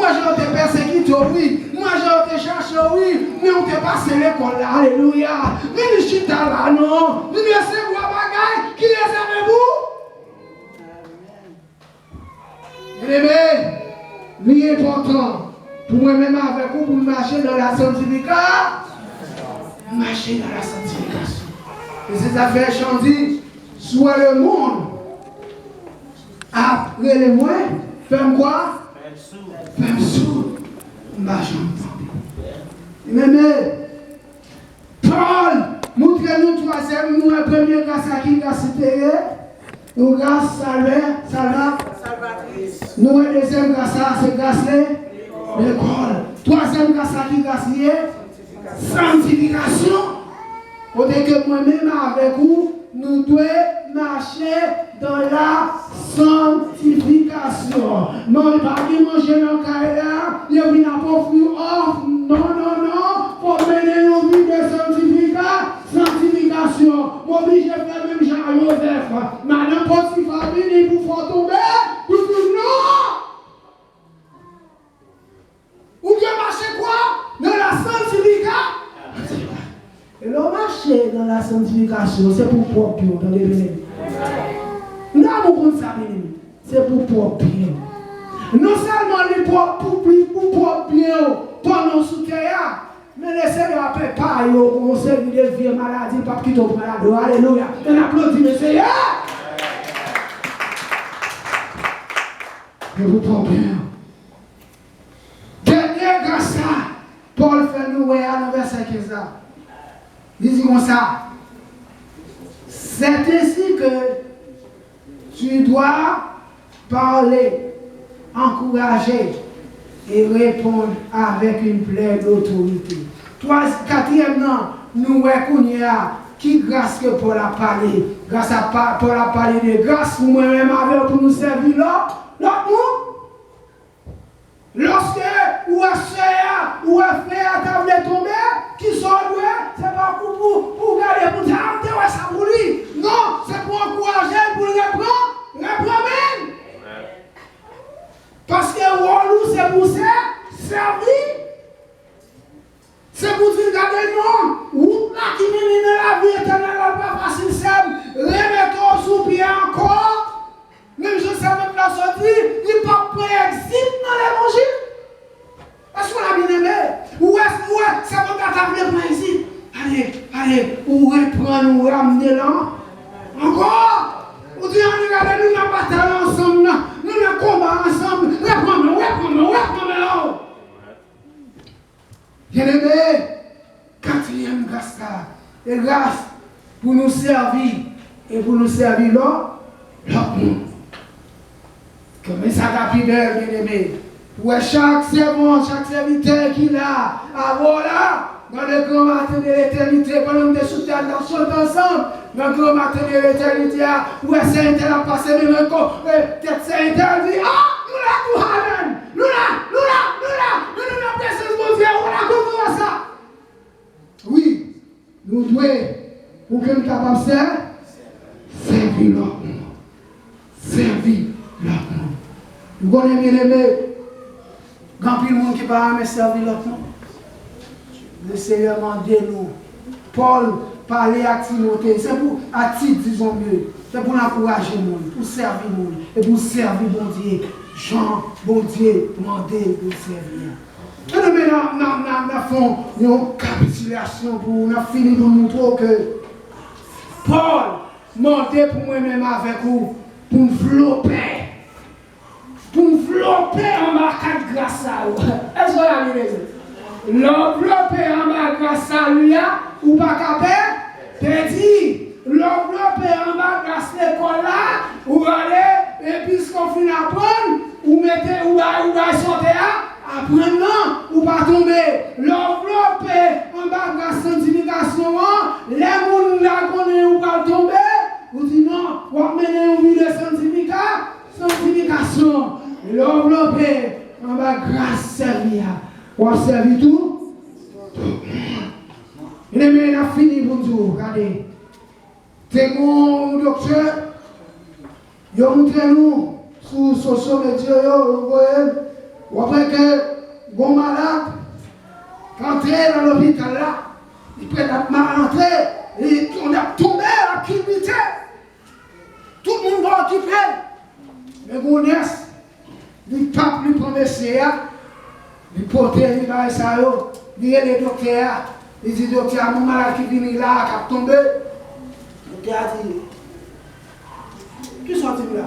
Moi, j'ai été persécuté, oui. Moi, j'ai été cherché, oui. Mais on t'a passé l'école là. Alléluia. Mais le chita là, non. Mais c'est quoi, bagaille? Qui les aime vous? Bien-aimé, l'important pour moi-même avec vous, pour marcher dans la sanctification. Marcher dans la sanctification. Et c'est ça fait changer. Soit le monde. Après les moyens, fais quoi? Fais sous. Marche ensemble. Mais, Paul, montrez-nous troisième, nous un premier grâce à qui grâce nous grâce salvatrice. Nous un deuxième grâce à c'est grâce l'école. Troisième grâce à qui grâce sanctification. Pour que moi-même avec vous, nous devons marcher dans la sanctification. Non, pas de manger dans le carrière, il n'y a pas de off. Non. Pour mener nos vies de sanctification. Obligé de faire même Jean-Joseph. Madame Potiphar vient pour faire tomber. Vous dites non. Ou bien marcher quoi? Dans la sanctification. Et le marcher dans la sanctification, c'est pour propre, dans les bénéfices. Nous avons ça, c'est pour propre. Non seulement les pour propre bien, pendant sous terre, mais les Seigneur après pas, on sait que les vieilles maladies, pas qui t'ont malade. Alléluia. On applaudit le Seigneur. Et vous propre bien. Dernière grâce, Paul fait nous voir dans le verset 15. Il dit comme ça, c'est ainsi que tu dois parler, encourager et répondre avec une pleine autorité. Quatrièmement, nous reconnaissons qui grâce que Paul a parlé. Grâce à Paul a parlé de grâce pour moi-même avec pour nous servir l'autre monde. Lorsque ou un frère ou un frère t'a tombé, qui sont doués, c'est pas pour garder pour dire ça pour lui. Non, c'est pour encourager, pour le reprendre même. Parce que nous, c'est pour ça, servir. C'est pour dire, regardez, non, ou là qui mène la vie éternelle, pas facile, c'est remettons sous pied encore. Même je sais même la sortie, il n'est pas préexiste dans l'évangile. Est-ce qu'on a bien aimé? Ou est-ce que ça va t'attraper préexiste? Allez, ou reprendre, ou ramener là. Encore? Ou dire, regardez, nous n'avons pas bataille ensemble, nous n'avons combat ensemble. Reprends-moi là. Bien aimé, quatrième grâce là. Et grâce pour nous servir, et pour nous servir là, l'autre. Comme ça t'a pris belle, bien aimé. Pour chaque servant, chaque serviteur qu'il a, voilà, dans le grand matin de l'éternité, pendant que nous sommes ensemble, dans le grand matin de l'éternité, où Saint-Intel a passé même encore, peut-être Saint-Intel dit, nous là, tout Amen, nous la présence de Dieu, on a comment ça? Oui, nous devons, pour que nous capables de servir l'autre. Servir l'autre. Vous connaissez bien aimé, quand il y a des gens qui ne peuvent pas servir l'autre. Le Seigneur m'a dit nous. Paul parlait à Timothée, c'est pour, à titre, disons mieux, c'est pour encourager les gens, pour servir les gens, et pour servir bon Dieu. Jean, bon Dieu, demandez de servir. Et nous avons fait une capitulation pour nous finir de nous montrer que Paul demandait pour moi-même avec vous, pour me flopper. Pour me flopper en bas de grâce à vous. Est-ce que vous avez raison? L'envelopper en bas grâce à lui, ou pas capable, petit. L'envelopper en bas grâce à l'école là, ou allez, et puis ce qu'on finit à prendre, ou mettez, ou va sauter à apprendre non, ou pas tomber. L'envelopper en bas grâce à la sanctification, les gens là connaissent ou pas tomber, ou dit non, ou amener une vie de sanctification. L'envelopper en bas grâce à servir. On a servi tout. Il a fini pour tout. Regardez. C'est mon docteur. Il a montré nous sur social media. Vous voyez, après que bon malade, rentrer dans l'hôpital là, il peut rentrer, et on a tombé à l'activité. Tout le monde va occuper. Mais Gounès, il tape, il prend le CA, il porte, il va à ça, il est le docteur, il dit docteur, mon malade qui vient là, qui a tombé. Le docteur a dit, qui sont-ils là?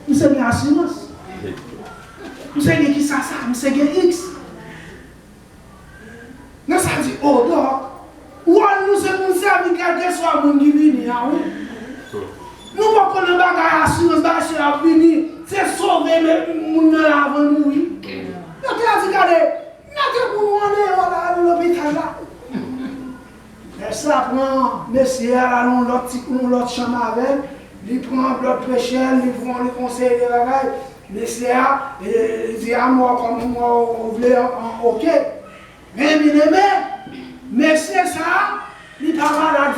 Nous sommes en assurance. Nous sommes qui ça, nous sommes X. Nous sommes dit, oh, donc, ou nous sommes servis quelque soit mon qui vient, oui. Nous ne pouvons pas faire assurance, c'est sauver les gens avant nous, oui. Nous avons dit, regardez, nous avons à l'hôpital là. Et ça prend, monsieur, l'autre chambre avec. Il prend blood pressure, il prend le conseil de la bagaille. Mais c'est il dit à moi comme moi, on voulait ok. Mais mais c'est ça, il n'est pas malade.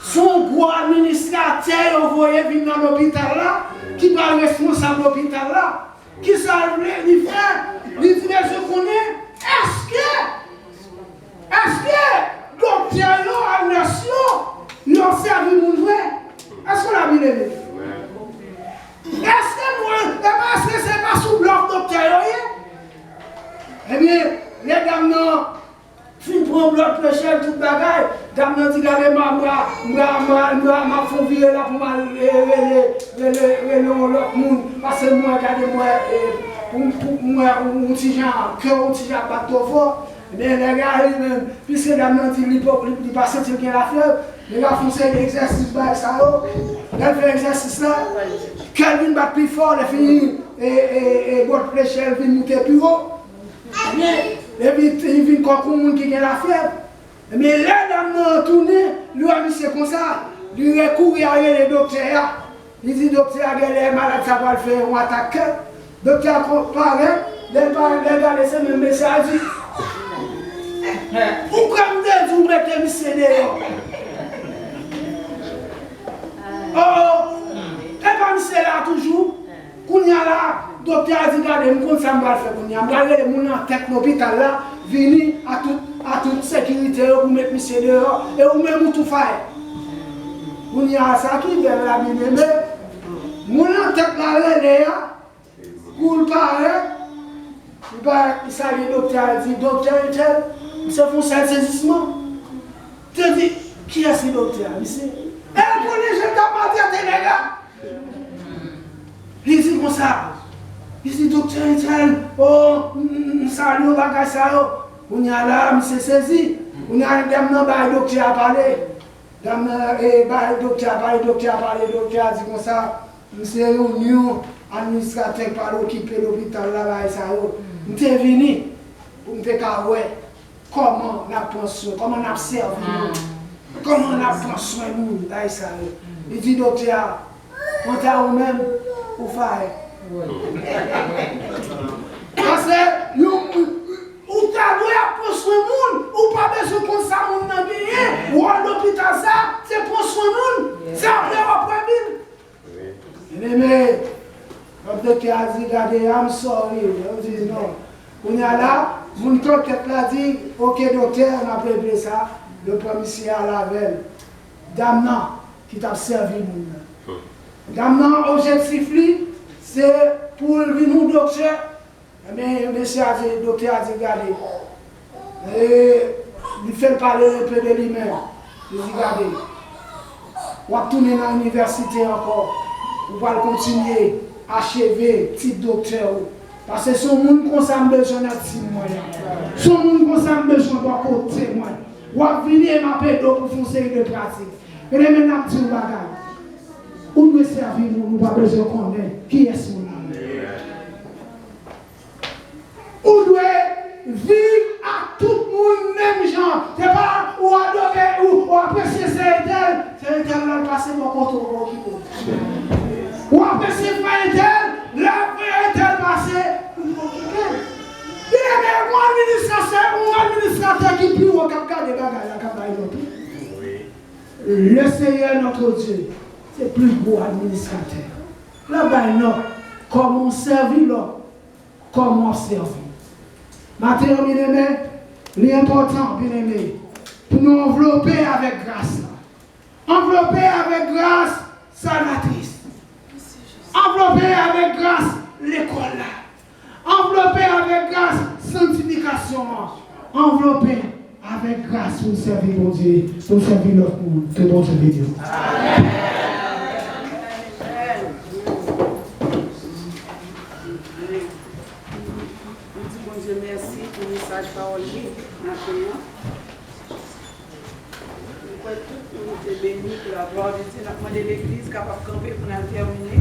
Son gros administrateur envoyé venir dans l'hôpital là, qui va responsable de l'hôpital là, qui ça il fait, il dit mais je connais, est-ce que docteur yo à nation, ils ont servi mon vrai? Est-ce qu'on a bien aimé? Est-ce que c'est pas sous bloc docteur? Eh bien, les dames non, fin prend bloc pressure, tout bagaille, dames non dit regardez ma font virer là pour l'autre monde, parce que moi, regardez-moi, pour moi, un petit genre, que un petit genre pas trop fort. Mais les gars, puisque les dames dit qu'ils ne pas sentir qu'il y a la fièvre, les gars font ces exercices, ça, ils font l'exercice là, Calvin bat plus fort, les filles, et votre fléchelle vient monter plus haut. Et puis, il vient comme un monde qui a la fièvre. Mais les dames tourné, lui a mis c'est comme ça, lui recourt à les docteurs. Il dit, docteur, les malades, ça va le faire, on attaque. Docteur, pareil, les gars, laissez même message. Pourquoi vous mettez le CD? Oh, et comme c'est là toujours, qu'on y a là, docteur a dit, regardez, nous ça va faire, qu'on y a, regardez les gens en tête l'hôpital là, venir à toute sécurité, vous mettez le CD dehors, et vous même tout faire. Qu'on y a ça qui vient la bien mais nous en tête là, pour le parler, il s'agit du docteur, il dit, docteur, il se font ça saisissement. Tu dis, qui est ce docteur? Il dit, pour les jeunes d'amateur, les gars. Il dit comme ça. Il dit, docteur, oh, salut, bagage ça, on y a là, il s'est saisi. On y a un docteur à parler. Le docteur a parlé, le docteur a dit comme ça, monsieur réunion, administrateur par occuper l'hôpital là-bas, et ça, on est venu pour me faire comment on prend soin, comment on observe, comment on prend soin de nous, là, et ça. Il dit, docteur, on t'a vous-même pour faire. Parce que nous, ou t'as doué à prendre soin de nous, ou pas besoin de ça, mon ami, ou à l'hôpital, ça, c'est pour soin de nous, c'est après la mais le docteur a dit, regardez, I'm sorry. On dit non. On est là, mon tête là dit, ok docteur, on a préparé ça, le premier à la veille. Dame non, qui t'a servi nous. Dame non, objectif, c'est pour venir au docteur. Mais monsieur a dit, le docteur a dit, regardez, il fait parler un peu de lui-même. Il dit, regardez, on va tourner dans l'université encore, on va continuer. Achever, petit docteur. Parce que son monde consomme besoin d'un petit moyen. Son monde consomme besoin d'un côté moyen. Ou à venir m'appeler pour faire une série de pratiques. Et les maintenant, petit bagage. Où nous servir, nous pas besoin de connaître qui est son âme. Où doit vivre à tout le monde, même gens. C'est pas ou adorer ou apprécier c'est un tel là passer mon compte au ou après c'est pas un tel, là après un tel passé, il y a un administrateur qui prie au cap de bagages. Le Seigneur notre Dieu, c'est plus beau administrateur. Là-bas, non, comme on servit là, comment servir. Maintenant, bien aimé, l'important, bien aimé, pour nous envelopper avec grâce. Envelopper avec grâce salvatrice. Envelopper avec grâce l'école là. Envelopper avec grâce sanctification. Envelopper avec grâce pour servir mon Dieu, pour servir l'autre monde. Que bon Dieu bénisse. Amen. Bon Dieu, merci pour le message parole maintenant. Nous sommes bénis pour la gloire de Dieu. Nous avons demandé l'église capable de camper pour nous terminer.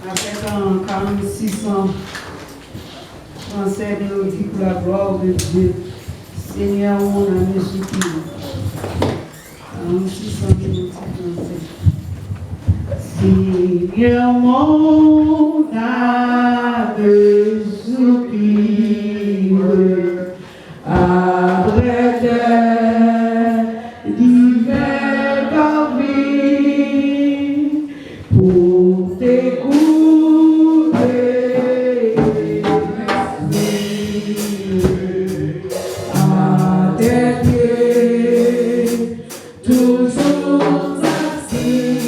Avec un 46 ans, français mélodie pour la gloire de Dieu. Seigneur, mon ami, soutenu. 46 ans mélodie français. Seigneur, mon âme soupire après tes divers envies pour t'écouter. À tes pieds, toujours assis.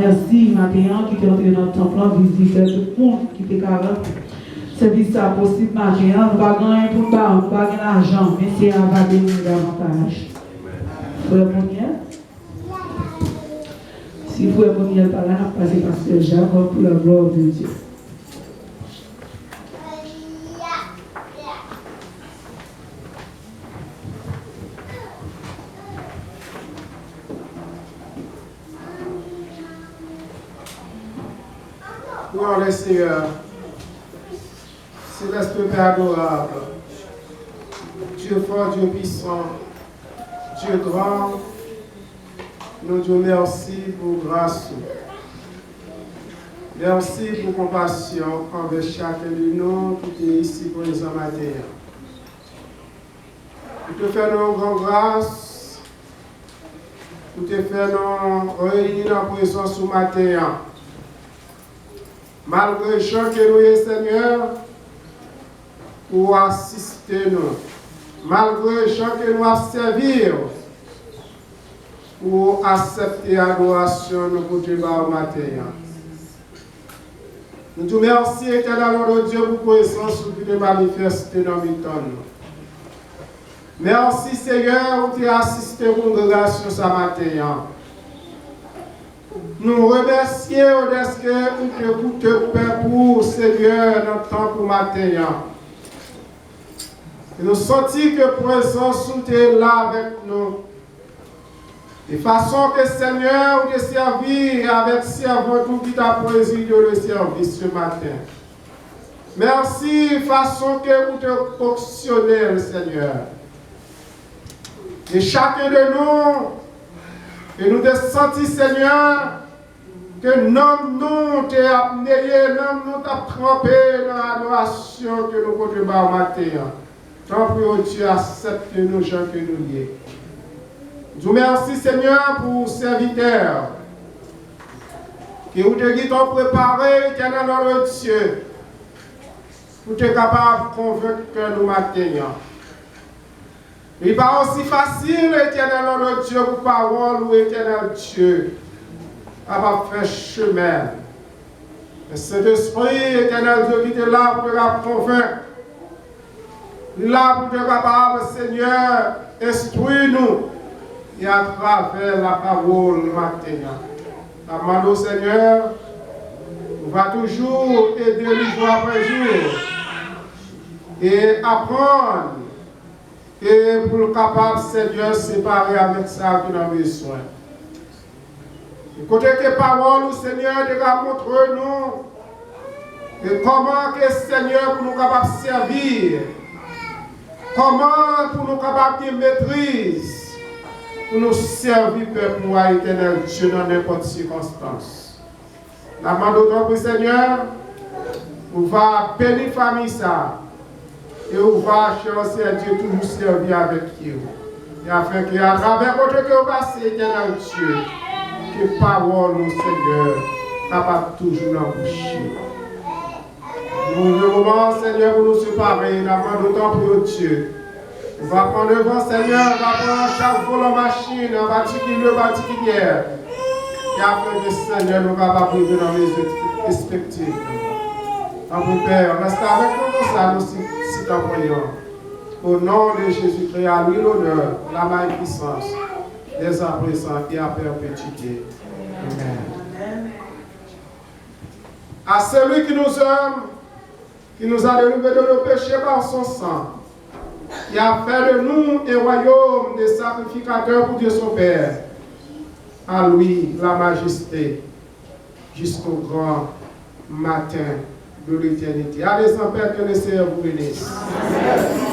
Merci, matin, qui est entré dans le temple, visiter tout le monde qui était carré. C'est ça possible, matin, nous ne pouvons pas gagner pour nous, nous ne pouvons pas gagner l'argent, mais c'est à va donner davantage. Frère Moniel. Si Frère Moniel par là, passez Pasteur Jacques pour la gloire de Dieu. Gloire au Seigneur, céleste Père adorable, Dieu fort, Dieu puissant, Dieu grand, nous Dieu merci pour grâce. Merci pour compassion envers chacun de nous qui est ici présent matin. Pour te faire nos grandes grâces, pour te faire nous réunir en présence ce matin. Malgré le chant que nous sommes, Seigneur, pour assister nous. Malgré le chant que nous avons servi, pour accepter l'adoration nous pour te au matin. Nous te remercions, éternel notre Dieu, pour la présence qui te manifeste dans nos temps. Merci, Seigneur, pour te assister à la congrégation ce matin. Nous remercions de ce que vous te Père pour Seigneur dans le temps pour matin. Et nous sentons que la présence est là avec nous. De façon que Seigneur vous te servir avec servant qui t'a présidé le service ce matin. Merci, façon que vous te fonctionnez, Seigneur. Et chacun de nous, et nous te sentons, Seigneur, que nous t'es amené, nous t'as trempé dans l'adoration que nous pouvons faire au matin. Tant que Dieu accepte nous gens que nous y est. Je vous remercie, Seigneur, pour serviteurs qui vous t'ont préparé, éternel notre Dieu, pour être capable de convaincre nous matin. Il n'est pas aussi facile, éternel notre Dieu, pour parole ou éternel Dieu, capable de faire chemin. Le Saint-Esprit, éternel Dieu, qui est là pour te convaincre. Là pour te capable, Seigneur, instruis-nous et à travers la parole matin. Amando Seigneur, on va toujours aider jour après jour et apprendre et pour le capable, Seigneur, séparer avec ça que nous avons besoin. Et côté tes paroles, Seigneur, de montrer nous et comment que Seigneur pour nous capables de servir, comment pour nous capables de maîtrise, pour nous servir, peuple moi éternel Dieu, dans n'importe circonstance. La main d'autre, Seigneur, on va bénir la famille ça. Et on va chercher à Dieu toujours servir avec vous. Et afin qu'à travers votre que vous passez, éternel Dieu, que parole, mon Seigneur, capable toujours d'emboucher. Nous, le moment, Seigneur, pour nous séparer, la main d'autant pour Dieu. On va prendre devant, Seigneur, on va prendre chaque volant machine, on va tirer le particulier. Et afin que, Seigneur, nous capables de vivre dans les perspectives. Notre Père, reste avec nous pour ça, nous si t'en prions. Au nom de Jésus-Christ, à lui l'honneur, la magnificence, dès à présent et à perpétuité. Amen. À celui qui nous aime, qui nous a délivrés de nos péchés par son sang, qui a fait de nous un royaume de sacrificateurs pour Dieu son Père, à lui la majesté jusqu'au grand matin de l'éternité. Allez en paix, que le Seigneur vous bénisse. Amen.